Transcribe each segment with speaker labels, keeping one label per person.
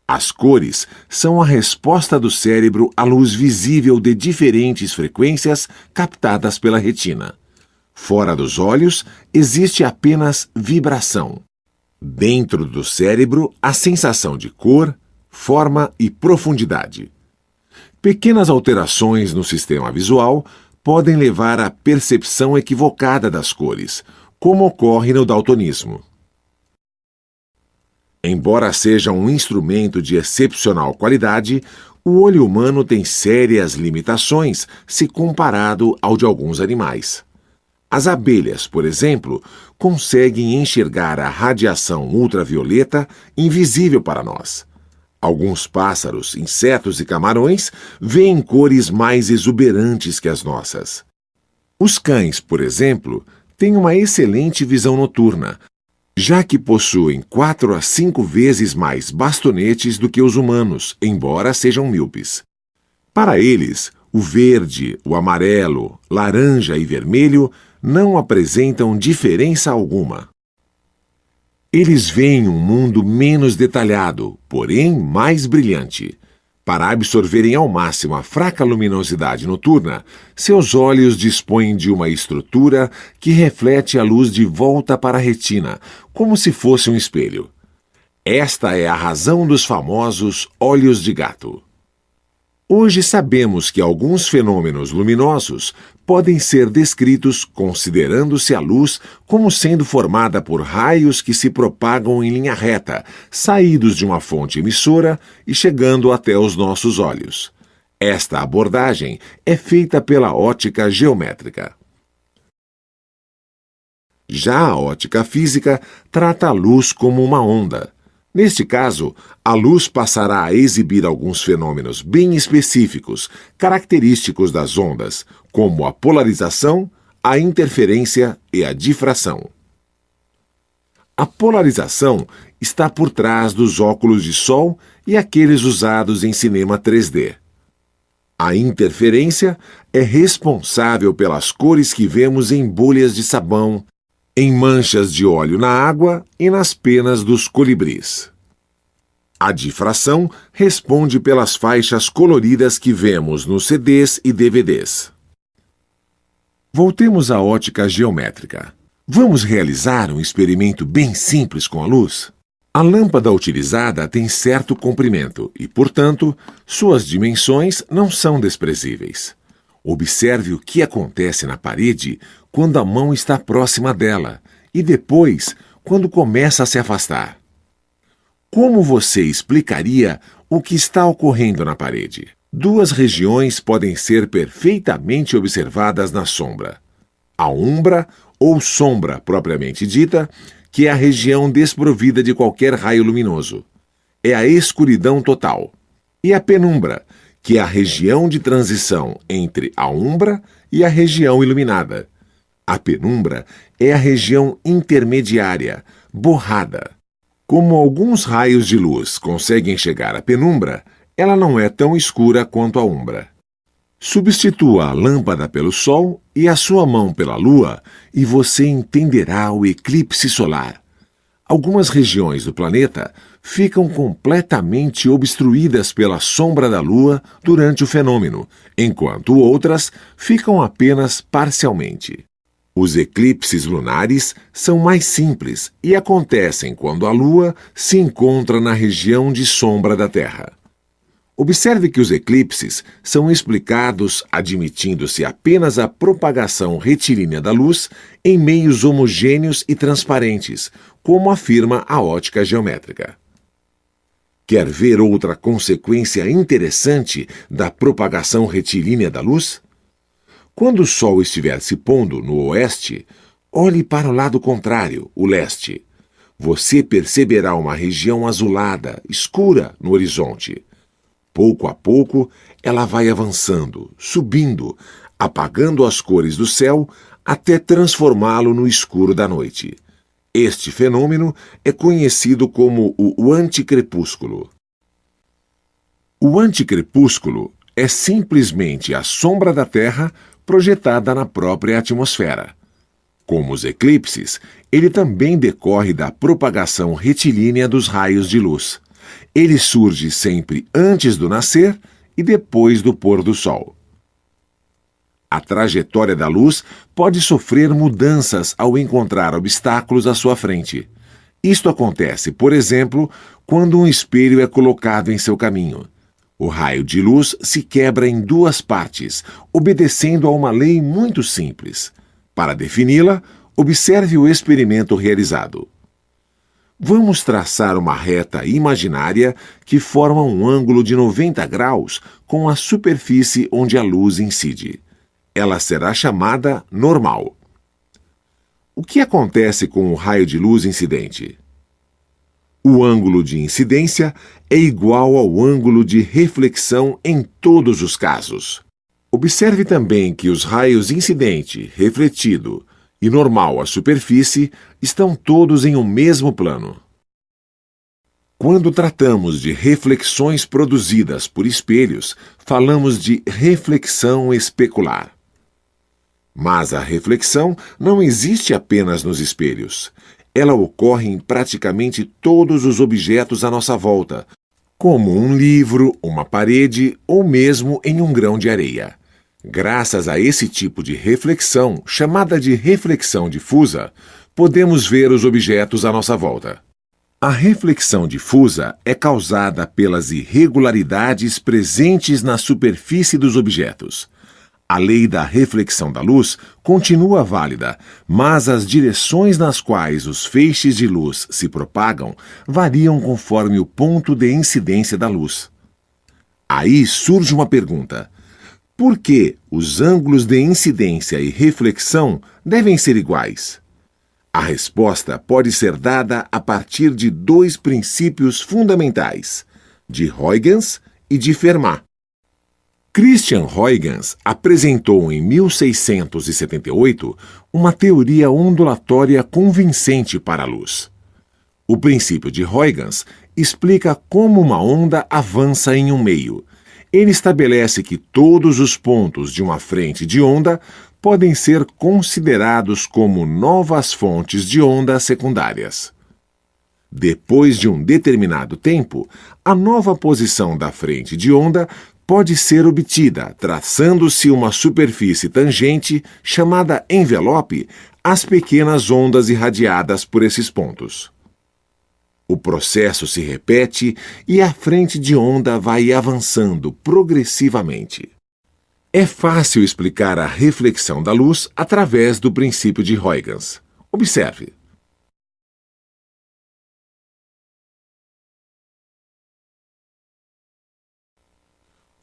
Speaker 1: As cores são a resposta do cérebro à luz visível de diferentes frequências captadas pela retina. Fora dos olhos, existe apenas vibração. Dentro do cérebro, a sensação de cor, forma e profundidade. Pequenas alterações no sistema visual podem levar à percepção equivocada das cores, como ocorre no daltonismo. Embora seja um instrumento de excepcional qualidade, o olho humano tem sérias limitações se comparado ao de alguns animais. As abelhas, por exemplo, conseguem enxergar a radiação ultravioleta invisível para nós. Alguns pássaros, insetos e camarões veem cores mais exuberantes que as nossas. Os cães, por exemplo, têm uma excelente visão noturna, já que possuem 4 a 5 vezes mais bastonetes do que os humanos, embora sejam míopes. Para eles, o verde, o amarelo, laranja e vermelho não apresentam diferença alguma. Eles veem um mundo menos detalhado, porém mais brilhante. Para absorverem ao máximo a fraca luminosidade noturna, seus olhos dispõem de uma estrutura que reflete a luz de volta para a retina, como se fosse um espelho. Esta é a razão dos famosos olhos de gato. Hoje sabemos que alguns fenômenos luminosos podem ser descritos considerando-se a luz como sendo formada por raios que se propagam em linha reta, saídos de uma fonte emissora e chegando até os nossos olhos. Esta abordagem é feita pela ótica geométrica. Já a ótica física trata a luz como uma onda. Neste caso, a luz passará a exibir alguns fenômenos bem específicos, característicos das ondas, como a polarização, a interferência e a difração. A polarização está por trás dos óculos de sol e aqueles usados em cinema 3D. A interferência é responsável pelas cores que vemos em bolhas de sabão, em manchas de óleo na água e nas penas dos colibris. A difração responde pelas faixas coloridas que vemos nos CDs e DVDs. Voltemos à ótica geométrica. Vamos realizar um experimento bem simples com a luz? A lâmpada utilizada tem certo comprimento e, portanto, suas dimensões não são desprezíveis. Observe o que acontece na parede quando a mão está próxima dela e depois quando começa a se afastar. Como você explicaria o que está ocorrendo na parede? 2 regiões podem ser perfeitamente observadas na sombra. A umbra, ou sombra propriamente dita, que é a região desprovida de qualquer raio luminoso. É a escuridão total. E a penumbra, que é a região de transição entre a umbra e a região iluminada. A penumbra é a região intermediária, borrada. Como alguns raios de luz conseguem chegar à penumbra, ela não é tão escura quanto a umbra. Substitua a lâmpada pelo Sol e a sua mão pela Lua e você entenderá o eclipse solar. Algumas regiões do planeta ficam completamente obstruídas pela sombra da Lua durante o fenômeno, enquanto outras ficam apenas parcialmente. Os eclipses lunares são mais simples e acontecem quando a Lua se encontra na região de sombra da Terra. Observe que os eclipses são explicados admitindo-se apenas a propagação retilínea da luz em meios homogêneos e transparentes, como afirma a ótica geométrica. Quer ver outra consequência interessante da propagação retilínea da luz? Quando o Sol estiver se pondo no oeste, olhe para o lado contrário, o leste. Você perceberá uma região azulada, escura, no horizonte. Pouco a pouco, ela vai avançando, subindo, apagando as cores do céu até transformá-lo no escuro da noite. Este fenômeno é conhecido como o anticrepúsculo. O anticrepúsculo é simplesmente a sombra da Terra projetada na própria atmosfera. Como os eclipses, ele também decorre da propagação retilínea dos raios de luz. Ele surge sempre antes do nascer e depois do pôr do sol. A trajetória da luz pode sofrer mudanças ao encontrar obstáculos à sua frente. Isto acontece, por exemplo, quando um espelho é colocado em seu caminho. O raio de luz se quebra em duas partes, obedecendo a uma lei muito simples. Para defini-la, observe o experimento realizado. Vamos traçar uma reta imaginária que forma um ângulo de 90 graus com a superfície onde a luz incide. Ela será chamada normal. O que acontece com o raio de luz incidente? O ângulo de incidência é igual ao ângulo de reflexão em todos os casos. Observe também que os raios incidente, refletido e normal à superfície estão todos em um mesmo plano. Quando tratamos de reflexões produzidas por espelhos, falamos de reflexão especular. Mas a reflexão não existe apenas nos espelhos. Ela ocorre em praticamente todos os objetos à nossa volta, como um livro, uma parede ou mesmo em um grão de areia. Graças a esse tipo de reflexão, chamada de reflexão difusa, podemos ver os objetos à nossa volta. A reflexão difusa é causada pelas irregularidades presentes na superfície dos objetos. A lei da reflexão da luz continua válida, mas as direções nas quais os feixes de luz se propagam variam conforme o ponto de incidência da luz. Aí surge uma pergunta: por que os ângulos de incidência e reflexão devem ser iguais? A resposta pode ser dada a partir de dois princípios fundamentais, de Huygens e de Fermat. Christian Huygens apresentou em 1678 uma teoria ondulatória convincente para a luz. O princípio de Huygens explica como uma onda avança em um meio. Ele estabelece que todos os pontos de uma frente de onda podem ser considerados como novas fontes de onda secundárias. Depois de um determinado tempo, a nova posição da frente de onda pode ser obtida traçando-se uma superfície tangente chamada envelope às pequenas ondas irradiadas por esses pontos. O processo se repete e a frente de onda vai avançando progressivamente. É fácil explicar a reflexão da luz através do princípio de Huygens. Observe.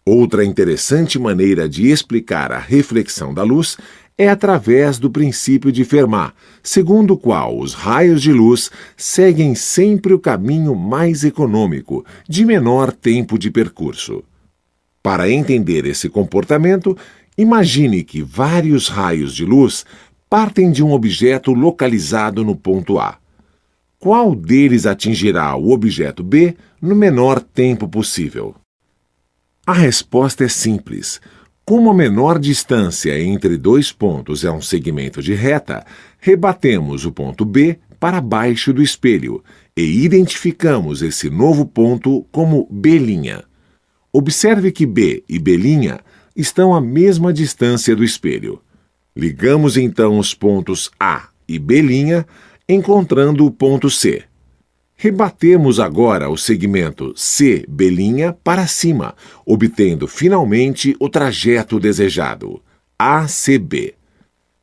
Speaker 1: Outra interessante maneira de explicar a reflexão da luz é através do princípio de Fermat, segundo o qual os raios de luz seguem sempre o caminho mais econômico, de menor tempo de percurso. Para entender esse comportamento, imagine que vários raios de luz partem de um objeto localizado no ponto A. Qual deles atingirá o objeto B no menor tempo possível? A resposta é simples. Como a menor distância entre dois pontos é um segmento de reta, rebatemos o ponto B para baixo do espelho e identificamos esse novo ponto como B'. Observe que B e B' estão à mesma distância do espelho. Ligamos então os pontos A e B', encontrando o ponto C. Rebatemos agora o segmento CB' para cima, obtendo finalmente o trajeto desejado, ACB.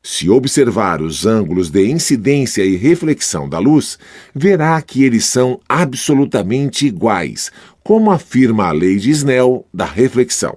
Speaker 1: Se observar os ângulos de incidência e reflexão da luz, verá que eles são absolutamente iguais, como afirma a lei de Snell da reflexão.